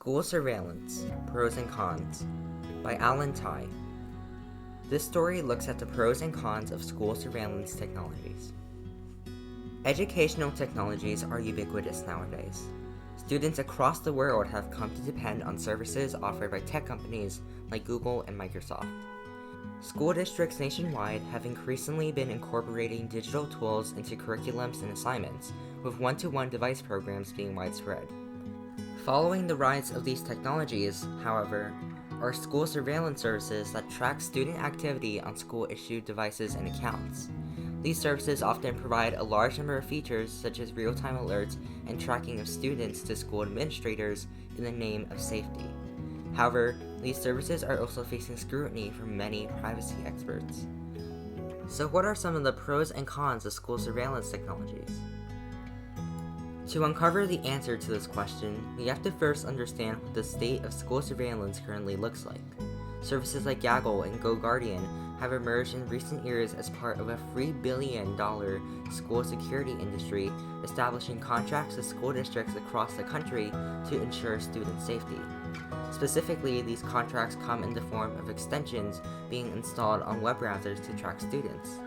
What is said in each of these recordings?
School Surveillance, Pros and Cons by Alan Tai. This story looks at the pros and cons of school surveillance technologies. Educational technologies are ubiquitous nowadays. Students across the world have come to depend on services offered by tech companies like Google and Microsoft. School districts nationwide have increasingly been incorporating digital tools into curriculums and assignments, with one-to-one device programs being widespread. Following the rise of these technologies, however, are school surveillance services that track student activity on school-issued devices and accounts. These services often provide a large number of features such as real-time alerts and tracking of students to school administrators in the name of safety. However, these services are also facing scrutiny from many privacy experts. So what are some of the pros and cons of school surveillance technologies? To uncover the answer to this question, we have to first understand what the state of school surveillance currently looks like. Services like Gaggle and GoGuardian have emerged in recent years as part of a $3 billion school security industry, establishing contracts with school districts across the country to ensure student safety. Specifically, these contracts come in the form of extensions being installed on web browsers to track students.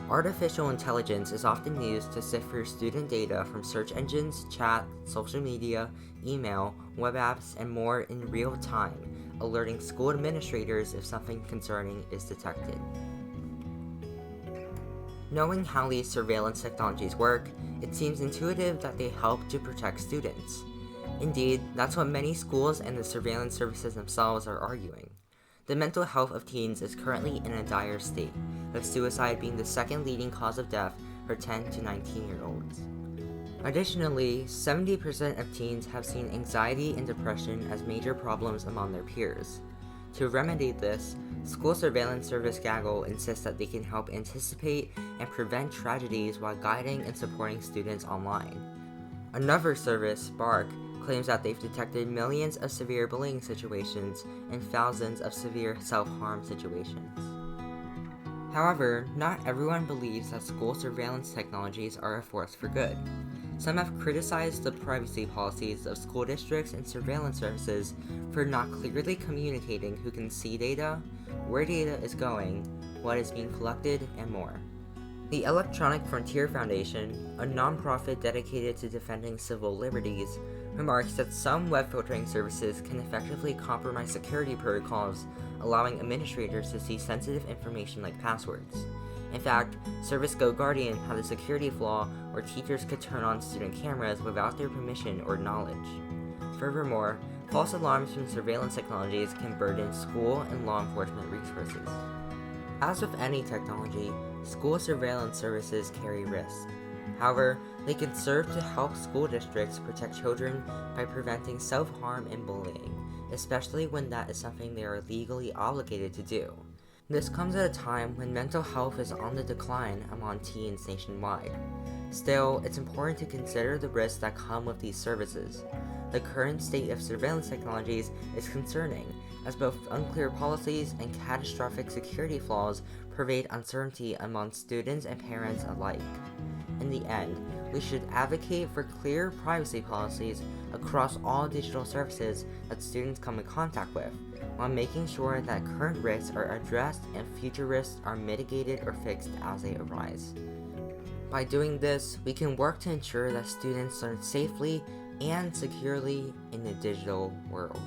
Artificial intelligence is often used to sift through student data from search engines, chat, social media, email, web apps, and more in real time, alerting school administrators if something concerning is detected. Knowing how these surveillance technologies work, it seems intuitive that they help to protect students. Indeed, that's what many schools and the surveillance services themselves are arguing. The mental health of teens is currently in a dire state, with suicide being the second leading cause of death for 10 to 19-year-olds. Additionally, 70% of teens have seen anxiety and depression as major problems among their peers. To remedy this, school surveillance service Gaggle insists that they can help anticipate and prevent tragedies while guiding and supporting students online. Another service, Bark, claims that they've detected millions of severe bullying situations and thousands of severe self-harm situations. However, not everyone believes that school surveillance technologies are a force for good. Some have criticized the privacy policies of school districts and surveillance services for not clearly communicating who can see data, where data is going, what is being collected, and more. The Electronic Frontier Foundation, a nonprofit dedicated to defending civil liberties, remarks that some web filtering services can effectively compromise security protocols, allowing administrators to see sensitive information like passwords. In fact, Service GoGuardian had a security flaw where teachers could turn on student cameras without their permission or knowledge. Furthermore, false alarms from surveillance technologies can burden school and law enforcement resources. As with any technology, school surveillance services carry risks. However, they can serve to help school districts protect children by preventing self-harm and bullying, especially when that is something they are legally obligated to do. This comes at a time when mental health is on the decline among teens nationwide. Still, it's important to consider the risks that come with these services. The current state of surveillance technologies is concerning, as both unclear policies and catastrophic security flaws pervade uncertainty among students and parents alike. In the end, we should advocate for clear privacy policies across all digital services that students come in contact with, while making sure that current risks are addressed and future risks are mitigated or fixed as they arise. By doing this, we can work to ensure that students learn safely and securely in the digital world.